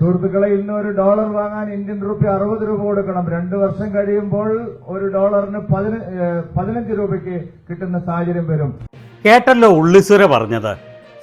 സുഹൃത്തുക്കളെ, ഇന്ന് ഒരു ഡോളർ വാങ്ങാൻ ഇന്ത്യൻ റുപ്പി 60 രൂപ കൊടുക്കണം. 2 വർഷം കഴിയുമ്പോൾ ഒരു ഡോളറിന് 15 രൂപയ്ക്ക് കിട്ടുന്ന സാഹചര്യം വരും. കേട്ടല്ലോ ഉള്ളിസുര പറഞ്ഞത്.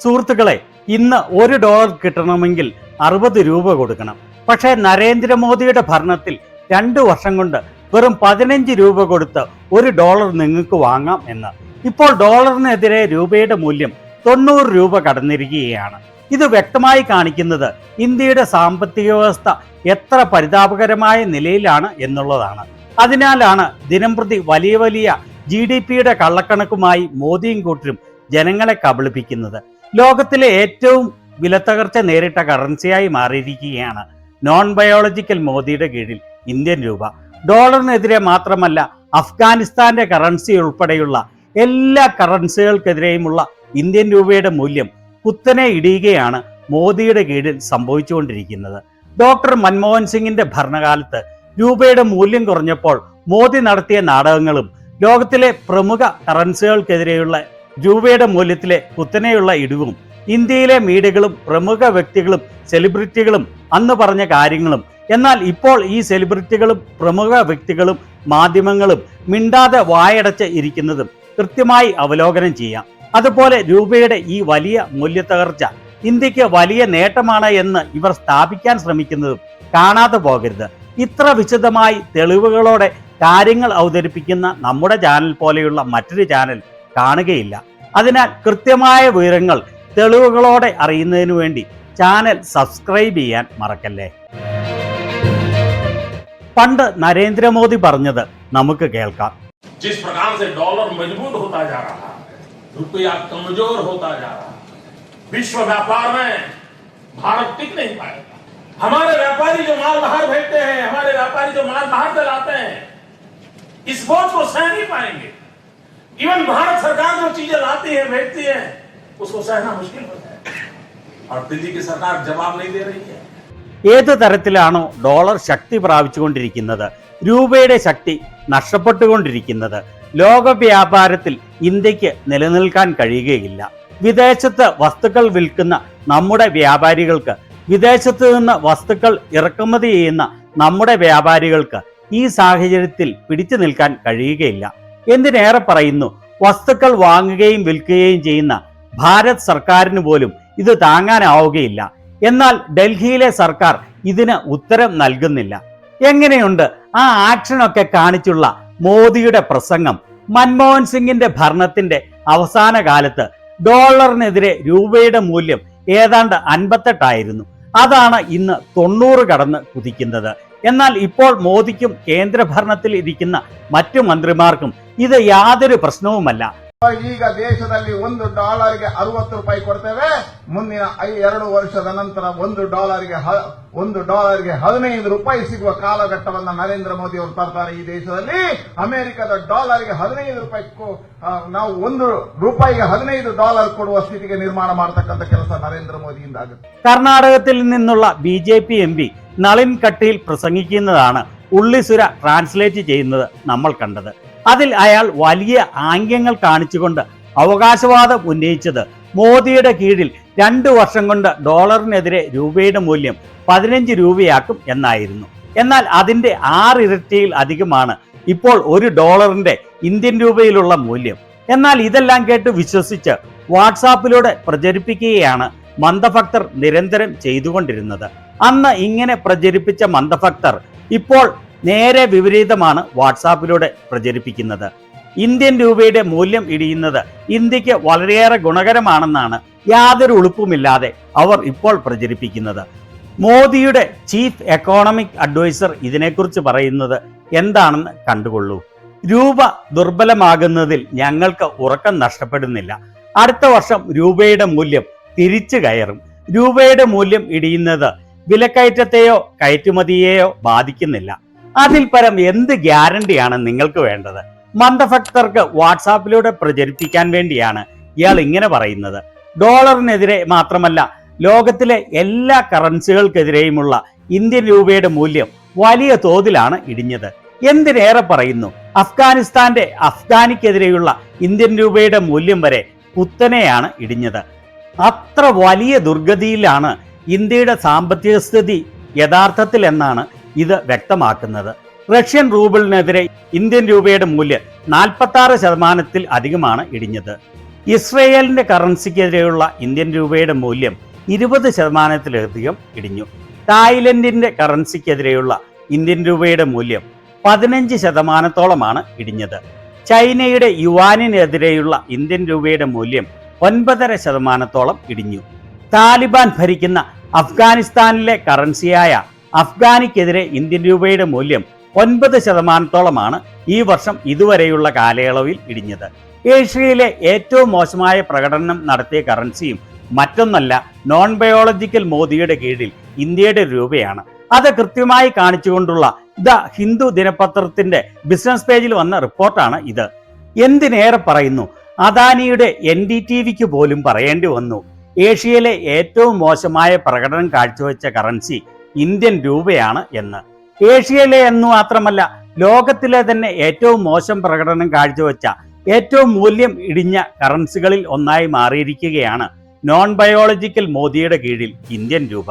സുഹൃത്തുക്കളെ, ഇന്ന് $1 കിട്ടണമെങ്കിൽ 60 രൂപ കൊടുക്കണം. പക്ഷേ നരേന്ദ്രമോദിയുടെ ഭരണത്തിൽ 2 വർഷം കൊണ്ട് വെറും 15 രൂപ കൊടുത്ത് $1 നിങ്ങൾക്ക് വാങ്ങാം എന്ന്. ഇപ്പോൾ ഡോളറിനെതിരെ രൂപയുടെ മൂല്യം 90 രൂപ കടന്നിരിക്കുകയാണ്. ഇത് വ്യക്തമായി കാണിക്കുന്നത് ഇന്ത്യയുടെ സാമ്പത്തിക വ്യവസ്ഥ എത്ര പരിതാപകരമായ നിലയിലാണ് എന്നുള്ളതാണ്. അതിനാലാണ് ദിനംപ്രതി വലിയ വലിയ GDPയുടെ കള്ളക്കണക്കുമായി മോദിയും കൂട്ടരും ജനങ്ങളെ കബളിപ്പിക്കുന്നത്. ലോകത്തിലെ ഏറ്റവും വിലത്തകർച്ച നേരിട്ട കറൻസിയായി മാറിയിരിക്കുകയാണ് നോൺ ബയോളജിക്കൽ മോദിയുടെ കീഴിൽ ഇന്ത്യൻ രൂപ. ഡോളറിനെതിരെ മാത്രമല്ല, അഫ്ഗാനിസ്ഥാന്റെ കറൻസി ഉൾപ്പെടെയുള്ള എല്ലാ കറൻസികൾക്കെതിരെയുമുള്ള ഇന്ത്യൻ രൂപയുടെ മൂല്യം കുത്തനെ ഇടിയുകയാണ് മോദിയുടെ കീഴിൽ സംഭവിച്ചുകൊണ്ടിരിക്കുന്നത്. ഡോക്ടർ മൻമോഹൻ സിംഗിന്റെ ഭരണകാലത്ത് രൂപയുടെ മൂല്യം കുറഞ്ഞപ്പോൾ മോദി നടത്തിയ നാടകങ്ങളും ലോകത്തിലെ പ്രമുഖ കറൻസികൾക്കെതിരെയുള്ള രൂപയുടെ മൂല്യത്തിലെ കുത്തനെയുള്ള ഇടിവും ഇന്ത്യയിലെ മീഡിയകളും പ്രമുഖ വ്യക്തികളും സെലിബ്രിറ്റികളും അന്ന് പറഞ്ഞ കാര്യങ്ങളും, എന്നാൽ ഇപ്പോൾ ഈ സെലിബ്രിറ്റികളും പ്രമുഖ വ്യക്തികളും മാധ്യമങ്ങളും മിണ്ടാതെ വായടച്ച് ഇരിക്കുന്നതും കൃത്യമായി അവലോകനം ചെയ്യാം. അതുപോലെ രൂപയുടെ ഈ വലിയ മൂല്യത്തകർച്ച ഇന്ത്യക്ക് വലിയ നേട്ടമാണ് എന്ന് ഇവർ സ്ഥാപിക്കാൻ ശ്രമിക്കുന്നതും കാണാതെ പോകരുത്. ഇത്ര വിശദമായി തെളിവുകളോടെ കാര്യങ്ങൾ അവതരിപ്പിക്കുന്ന നമ്മുടെ ചാനൽ പോലെയുള്ള മറ്റൊരു ചാനൽ കാണുകയില്ല. അതിനാൽ കൃത്യമായ വിവരങ്ങൾ തെളിവുകളോടെ അറിയുന്നതിനു വേണ്ടി ചാനൽ സബ്സ്ക്രൈബ് ചെയ്യാൻ മറക്കല്ലേ. പണ്ട് നരേന്ദ്രമോദി പറഞ്ഞത് നമുക്ക് കേൾക്കാം. जिस प्रकार से डॉलर मजबूत होता जा रहा है, रुपया कमजोर होता जा रहा है, विश्व व्यापार में भारत टिक नहीं पाएगा. हमारे व्यापारी जो माल बाहर भेजते हैं, हमारे व्यापारी जो माल बाहर चलाते हैं, इस बोझ को सह नहीं पाएंगे. इवन भारत सरकार जो चीजें लाती है, भेजती है, उसको सहना मुश्किल होता है. और दिल्ली की सरकार जवाब नहीं दे रही है. ഏത് തരത്തിലാണോ ഡോളർ ശക്തി പ്രാപിച്ചുകൊണ്ടിരിക്കുന്നത്, രൂപയുടെ ശക്തി നഷ്ടപ്പെട്ടുകൊണ്ടിരിക്കുന്നത്, ലോക വ്യാപാരത്തിൽ ഇന്ത്യക്ക് നിലനിൽക്കാൻ കഴിയുകയില്ല. വിദേശത്ത് വസ്തുക്കൾ വിൽക്കുന്ന നമ്മുടെ വ്യാപാരികൾക്ക്, വിദേശത്ത് നിന്ന് വസ്തുക്കൾ ഇറക്കുമതി ചെയ്യുന്ന നമ്മുടെ വ്യാപാരികൾക്ക് ഈ സാഹചര്യത്തിൽ പിടിച്ചു നിൽക്കാൻ കഴിയുകയില്ല. എന്തിനേറെ പറയുന്നു, വസ്തുക്കൾ വാങ്ങുകയും വിൽക്കുകയും ചെയ്യുന്ന ഭാരത് സർക്കാരിന് പോലും ഇത് താങ്ങാനാവുകയില്ല. എന്നാൽ ഡൽഹിയിലെ സർക്കാർ ഇതിന് ഉത്തരം നൽകുന്നില്ല. എങ്ങനെയുണ്ട് ആ ആക്ഷനൊക്കെ കാണിച്ചുള്ള മോദിയുടെ പ്രസംഗം? മൻമോഹൻ സിംഗിന്റെ ഭരണത്തിന്റെ അവസാന കാലത്ത് ഡോളറിനെതിരെ രൂപയുടെ മൂല്യം ഏതാണ്ട് 58 ആയിരുന്നു. അതാണ് ഇന്ന് 90 കടന്ന് കുതിക്കുന്നത്. എന്നാൽ ഇപ്പോൾ മോദിക്കും കേന്ദ്രഭരണത്തിൽ ഇരിക്കുന്ന മറ്റു മന്ത്രിമാർക്കും ഇത് യാതൊരു പ്രശ്നവുമല്ല. ಈಗ ದೇಶದಲ್ಲಿ $1ಗೆ 60 ರೂಪಾಯಿ ಕೊಡ್ತೇವೆ. ಮುಂದಿನ 2 ವರ್ಷದ ನಂತರ $1ಗೆ 15 ರೂಪಾಯಿ ಸಿಗುವ ಕಾಲಘಟ್ಟವನ್ನ ನರೇಂದ್ರ ಮೋದಿ ಅವರು ತರ್ತಾರೆ. ಈ ದೇಶದಲ್ಲಿ ಅಮೆರಿಕದ $ಗೆ 15 ರೂಪಾಯಿ ನಾವು $1ಗೆ $15 ಕೊಡುವ ಸ್ಥಿತಿಗೆ ನಿರ್ಮಾಣ ಮಾಡತಕ್ಕಂಥ ಕೆಲಸ ನರೇಂದ್ರ ಮೋದಿಯಿಂದ ಆಗುತ್ತೆ. കർണാടകത്തിൽ നിന്നുള്ള BJP MP നളിൻ കട്ടീൽ പ്രസംഗിക്കുന്നതാണ് ഉള്ളിസുര ട്രാൻസ്ലേറ്റ് ചെയ്യുന്നത് നമ്മൾ കണ്ടത്. അതിൽ അയാൾ വലിയ ആംഗ്യങ്ങൾ കാണിച്ചുകൊണ്ട് അവകാശവാദം ഉന്നയിച്ചത് മോദിയുടെ കീഴിൽ 2 വർഷം കൊണ്ട് ഡോളറിനെതിരെ രൂപയുടെ മൂല്യം 15 രൂപയാക്കും എന്നായിരുന്നു. എന്നാൽ അതിന്റെ 6 ഇരട്ടിയിൽ അധികമാണ് ഇപ്പോൾ $1 ഇന്ത്യൻ രൂപയിലുള്ള മൂല്യം. എന്നാൽ ഇതെല്ലാം കേട്ട് വിശ്വസിച്ച് വാട്സാപ്പിലൂടെ പ്രചരിപ്പിക്കുകയാണ് മന്ദഭക്തർ നിരന്തരം ചെയ്തുകൊണ്ടിരുന്നത്. അന്ന് ഇങ്ങനെ പ്രചരിപ്പിച്ച മന്ദഭക്തർ ഇപ്പോൾ നേരെ വിപരീതമാണ് വാട്സാപ്പിലൂടെ പ്രചരിപ്പിക്കുന്നത്. ഇന്ത്യൻ രൂപയുടെ മൂല്യം ഇടിയുന്നത് ഇന്ത്യക്ക് വളരെയേറെ ഗുണകരമാണെന്നാണ് യാതൊരു ഉളുപ്പുമില്ലാതെ അവർ ഇപ്പോൾ പ്രചരിപ്പിക്കുന്നത്. മോദിയുടെ ചീഫ് എക്കോണമിക് അഡ്വൈസർ ഇതിനെക്കുറിച്ച് പറയുന്നത് എന്താണെന്ന് കണ്ടുകൊള്ളൂ. രൂപ ദുർബലമാകുന്നതിൽ ഞങ്ങൾക്ക് ഉറക്കം നഷ്ടപ്പെടുന്നില്ല. അടുത്ത വർഷം രൂപയുടെ മൂല്യം തിരിച്ചു കയറും. രൂപയുടെ മൂല്യം ഇടിയുന്നത് വിലക്കയറ്റത്തെയോ കയറ്റുമതിയെയോ ബാധിക്കുന്നില്ല. അതിൽ പരം എന്ത് ഗ്യാരണ്ടിയാണ് നിങ്ങൾക്ക് വേണ്ടത്? മന്ദഭക്തർക്ക് വാട്സാപ്പിലൂടെ പ്രചരിപ്പിക്കാൻ വേണ്ടിയാണ് ഇയാൾ ഇങ്ങനെ പറയുന്നത്. ഡോളറിനെതിരെ മാത്രമല്ല, ലോകത്തിലെ എല്ലാ കറൻസികൾക്കെതിരെയുമുള്ള ഇന്ത്യൻ രൂപയുടെ മൂല്യം വലിയ തോതിലാണ് ഇടിഞ്ഞത്. എന്തിനേറെ പറയുന്നു, അഫ്ഗാനിസ്ഥാന്റെ അഫ്ഗാനിക്കെതിരെയുള്ള ഇന്ത്യൻ രൂപയുടെ മൂല്യം വരെ കുത്തനെയാണ് ഇടിഞ്ഞത്. അത്ര വലിയ ദുർഗതിയിലാണ് ഇന്ത്യയുടെ സാമ്പത്തിക സ്ഥിതി യഥാർത്ഥത്തിൽ എന്നാണ് ഇത് വ്യക്തമാക്കുന്നത്. റഷ്യൻ റൂബിളിനെതിരെ ഇന്ത്യൻ രൂപയുടെ മൂല്യം 46% അധികമാണ് ഇടിഞ്ഞത്. ഇസ്രയേലിന്റെ കറൻസിക്കെതിരെയുള്ള ഇന്ത്യൻ രൂപയുടെ മൂല്യം 20%-ലധികം ഇടിഞ്ഞു. തായ്ലൻഡിന്റെ കറൻസിക്കെതിരെയുള്ള ഇന്ത്യൻ രൂപയുടെ മൂല്യം 15%-ഓളമാണ് ഇടിഞ്ഞത്. ചൈനയുടെ യുവാനിനെതിരെയുള്ള ഇന്ത്യൻ രൂപയുടെ മൂല്യം 9.5%-ഓളം ഇടിഞ്ഞു. താലിബാൻ ഭരിക്കുന്ന അഫ്ഗാനിസ്ഥാനിലെ കറൻസിയായ അഫ്ഗാനിക്കെതിരെ ഇന്ത്യൻ രൂപയുടെ മൂല്യം 9%-ഓളമാണ് ഈ വർഷം ഇതുവരെയുള്ള കാലയളവിൽ ഇടിഞ്ഞത്. ഏഷ്യയിലെ ഏറ്റവും മോശമായ പ്രകടനം നടത്തിയ കറൻസിയും മറ്റൊന്നല്ല, നോൺ ബയോളജിക്കൽ മോദിയുടെ കീഴിൽ ഇന്ത്യയുടെ രൂപയാണ്. അത് കൃത്യമായി കാണിച്ചുകൊണ്ടുള്ള ദ ഹിന്ദു ദിനപത്രത്തിന്റെ ബിസിനസ് പേജിൽ വന്ന റിപ്പോർട്ടാണ് ഇത്. എന്തിനേറെ പറയുന്നു, അദാനിയുടെ NDTVക്ക് പോലും പറയേണ്ടി വന്നു ഏഷ്യയിലെ ഏറ്റവും മോശമായ പ്രകടനം കാഴ്ചവെച്ച കറൻസി ഇന്ത്യൻ രൂപയാണ് എന്ന്. ഏഷ്യയിലെ എന്നു മാത്രമല്ല, ലോകത്തിലെ തന്നെ ഏറ്റവും മോശം പ്രകടനം കാഴ്ചവെച്ച ഏറ്റവും മൂല്യം ഇടിഞ്ഞ കറൻസികളിൽ ഒന്നായി മാറിയിരിക്കുകയാണ് നോൺ ബയോളജിക്കൽ മോദിയുടെ കീഴിൽ ഇന്ത്യൻ രൂപ.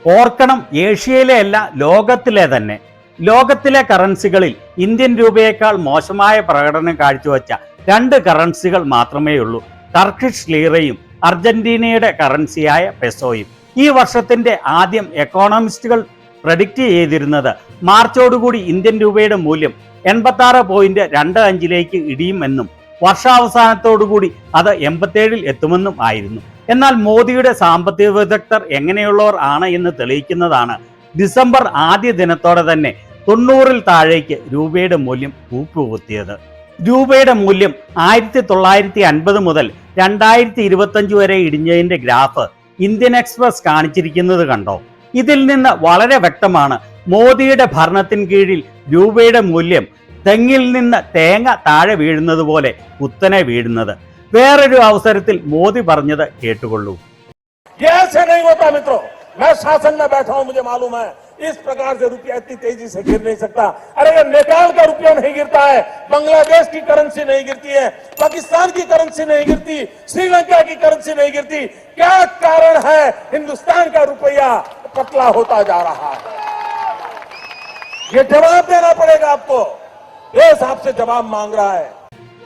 ഓർക്കണം, ഏഷ്യയിലെ അല്ല, ലോകത്തിലെ തന്നെ. ലോകത്തിലെ കറൻസികളിൽ ഇന്ത്യൻ രൂപയേക്കാൾ മോശമായ പ്രകടനം കാഴ്ചവെച്ച 2 കറൻസികൾ മാത്രമേ ഉള്ളൂ: ടർക്കിഷ് ലീറയും അർജന്റീനയുടെ കറൻസിയായ പെസോയും. ഈ വർഷത്തിന്റെ ആദ്യം എക്കോണമിസ്റ്റുകൾ പ്രഡിക്റ്റ് ചെയ്തിരുന്നത് മാർച്ചോടുകൂടി ഇന്ത്യൻ രൂപയുടെ മൂല്യം 86.25 ഇടിയുമെന്നും വർഷാവസാനത്തോടുകൂടി അത് 87 എത്തുമെന്നും ആയിരുന്നു. എന്നാൽ മോദിയുടെ സാമ്പത്തിക വിദഗ്ധർ എങ്ങനെയുള്ളവർ ആണ് എന്ന് തെളിയിക്കുന്നതാണ് ഡിസംബർ ആദ്യ ദിനത്തോടെ തന്നെ 90-ൽ താഴേക്ക് രൂപയുടെ മൂല്യം കൂപ്പുകുത്തിയത്. രൂപയുടെ മൂല്യം 1950 മുതൽ 2025 വരെ ഇടിഞ്ഞതിന്റെ ഗ്രാഫ് ഇന്ത്യൻ എക്സ്പ്രസ് കാണിച്ചിരിക്കുന്നത് കണ്ടോ? ഇതിൽ നിന്ന് വളരെ വ്യക്തമാണ് മോദിയുടെ ഭരണത്തിന് കീഴിൽ രൂപയുടെ മൂല്യം തെങ്ങിൽ നിന്ന് തേങ്ങ താഴെ വീഴുന്നത് പോലെ കുത്തനെ വീഴുന്നത്. വേറൊരു അവസരത്തിൽ മോദി പറഞ്ഞത് കേട്ടുകൊള്ളൂ. मैं शासन में बैठा हूं, मुझे मालूम है इस प्रकार से रुपया इतनी तेजी से गिर नहीं सकता। अरे नेपाल का रुपया नहीं गिरता है, बांग्लादेश की करेंसी नहीं गिरती है, पाकिस्तान की करेंसी नहीं गिरती, श्रीलंका की करेंसी नहीं गिरती। क्या कारण है हिंदुस्तान का रुपया पतला होता जा रहा है? ये जवाब देना पड़ेगा आपको। देश आपसे जवाब मांग रहा है.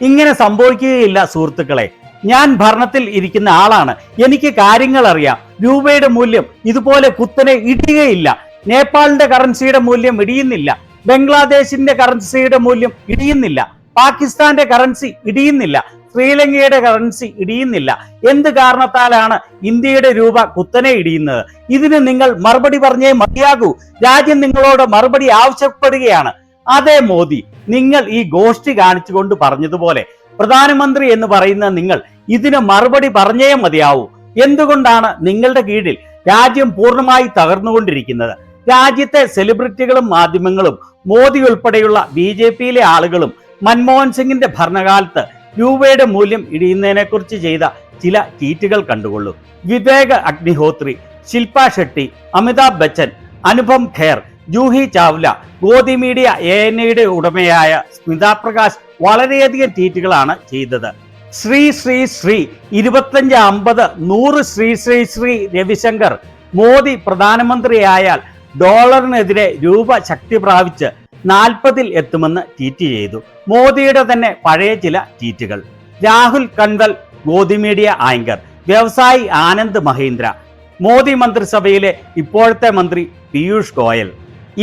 ഇങ്ങനെ സംഭവിക്കുകയില്ല സുഹൃത്തുക്കളെ. ഞാൻ ഭരണത്തിൽ ഇരിക്കുന്ന ആളാണ്, എനിക്ക് കാര്യങ്ങൾ അറിയാം. രൂപയുടെ മൂല്യം ഇതുപോലെ കുത്തനെ ഇടിയുകയില്ല. നേപ്പാളിന്റെ കറൻസിയുടെ മൂല്യം ഇടിയുന്നില്ല, ബംഗ്ലാദേശിന്റെ കറൻസിയുടെ മൂല്യം ഇടിയുന്നില്ല, പാകിസ്ഥാന്റെ കറൻസി ഇടിയുന്നില്ല, ശ്രീലങ്കയുടെ കറൻസി ഇടിയുന്നില്ല. എന്ത് കാരണത്താലാണ് ഇന്ത്യയുടെ രൂപ കുത്തനെ ഇടിയുന്നത്? ഇതിന് നിങ്ങൾ മറുപടി പറഞ്ഞേ മതിയാകൂ. രാജ്യം നിങ്ങളോട് മറുപടി ആവശ്യപ്പെടുകയാണ്. അതേ മോദി, നിങ്ങൾ ഈ ഗോഷ്ഠി കാണിച്ചുകൊണ്ട് പറഞ്ഞതുപോലെ പ്രധാനമന്ത്രി എന്ന് പറയുന്ന നിങ്ങൾ ഇതിന് മറുപടി പറഞ്ഞേ മതിയാവൂ. എന്തുകൊണ്ടാണ് നിങ്ങളുടെ കീഴിൽ രാജ്യം പൂർണ്ണമായി തകർന്നുകൊണ്ടിരിക്കുന്നത്? രാജ്യത്തെ സെലിബ്രിറ്റികളും മാധ്യമങ്ങളും മോദി ഉൾപ്പെടെയുള്ള BJPയിലെ ആളുകളും മൻമോഹൻ സിംഗിന്റെ ഭരണകാലത്ത് രൂപയുടെ മൂല്യം ഇടിയുന്നതിനെക്കുറിച്ച് ചെയ്ത ചില ട്വീറ്റുകൾ കണ്ടുകൊള്ളൂ. വിവേക് അഗ്നിഹോത്രി, ശില്പ ഷെട്ടി, അമിതാഭ് ബച്ചൻ, അനുപം ഖേർ, ജൂഹി ചാവ്ല, ഗോദി മീഡിയ ANAയുടെ ഉടമയായ സ്മിത പ്രകാശ് വളരെയധികം ട്വീറ്റുകളാണ് ചെയ്തത്. ശ്രീ ശ്രീ ശ്രീ 2550 100 ശ്രീ ശ്രീ ശ്രീ രവിശങ്കർ, മോദി പ്രധാനമന്ത്രിയായാൽ ഡോളറിനെതിരെ രൂപ ശക്തി പ്രാപിച്ച് 40-ൽ എത്തുമെന്ന് ട്വീറ്റ് ചെയ്തു. മോദിയുടെ തന്നെ പഴയ ചില ട്വീറ്റുകൾ. രാഹുൽ കൺവൽ, ഗോദി മീഡിയ ആങ്കർ, വ്യവസായി ആനന്ദ് മഹീന്ദ്ര, മോദി മന്ത്രിസഭയിലെ ഇപ്പോഴത്തെ മന്ത്രി പീയൂഷ് ഗോയൽ.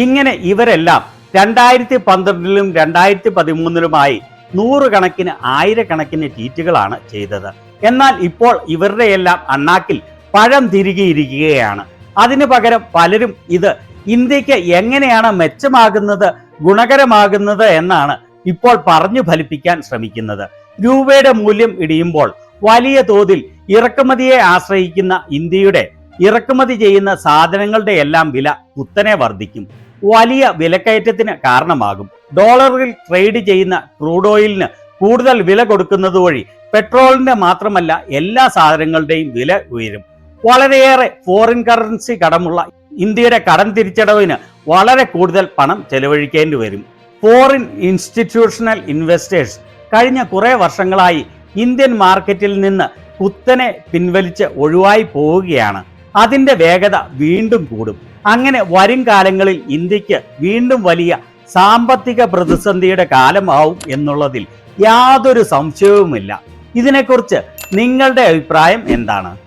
ഇങ്ങനെ ഇവരെല്ലാം 2012-ലും 2013-ലുമായി 100 കണക്കിന് 1000 കണക്കിന് ട്വീറ്റുകളാണ് ചെയ്തത്. എന്നാൽ ഇപ്പോൾ ഇവരുടെയെല്ലാം അണ്ണാക്കിൽ പഴം തിരികിയിരിക്കുകയാണ്. അതിനു പകരം പലരും ഇത് ഇന്ത്യക്ക് എങ്ങനെയാണ് മെച്ചമാകുന്നത്, ഗുണകരമാകുന്നത് എന്നാണ് ഇപ്പോൾ പറഞ്ഞു ഫലിപ്പിക്കാൻ ശ്രമിക്കുന്നത്. രൂപയുടെ മൂല്യം ഇടിയുമ്പോൾ വലിയ തോതിൽ ഇറക്കുമതിയെ ആശ്രയിക്കുന്ന ഇന്ത്യയുടെ ഇറക്കുമതി ചെയ്യുന്ന സാധനങ്ങളുടെ എല്ലാം വില കുത്തനെ വർദ്ധിക്കും. വലിയ വിലക്കയറ്റത്തിന് കാരണമാകും. ഡോളറിൽ ട്രേഡ് ചെയ്യുന്ന ക്രൂഡ് ഓയിലിന് കൂടുതൽ വില കൊടുക്കുന്നത് വഴി പെട്രോളിന്റെ മാത്രമല്ല എല്ലാ സാധനങ്ങളുടെയും വില ഉയരും. വളരെയേറെ ഫോറിൻ കറൻസി കടമുള്ള ഇന്ത്യയുടെ കടം തിരിച്ചടവിന് വളരെ കൂടുതൽ പണം ചെലവഴിക്കേണ്ടി വരും. ഫോറിൻ ഇൻസ്റ്റിറ്റ്യൂഷണൽ ഇൻവെസ്റ്റേഴ്സ് കഴിഞ്ഞ കുറെ വർഷങ്ങളായി ഇന്ത്യൻ മാർക്കറ്റിൽ നിന്ന് കുത്തനെ പിൻവലിച്ച് ഒഴിവായി പോവുകയാണ്. അതിന്റെ വേഗത വീണ്ടും കൂടും. അങ്ങനെ വരും കാലങ്ങളിൽ ഇന്ത്യക്ക് വീണ്ടും വലിയ സാമ്പത്തിക പ്രതിസന്ധിയുടെ കാലമാവും എന്നുള്ളതിൽ യാതൊരു സംശയവുമില്ല. ഇതിനെക്കുറിച്ച് നിങ്ങളുടെ അഭിപ്രായം എന്താണ്?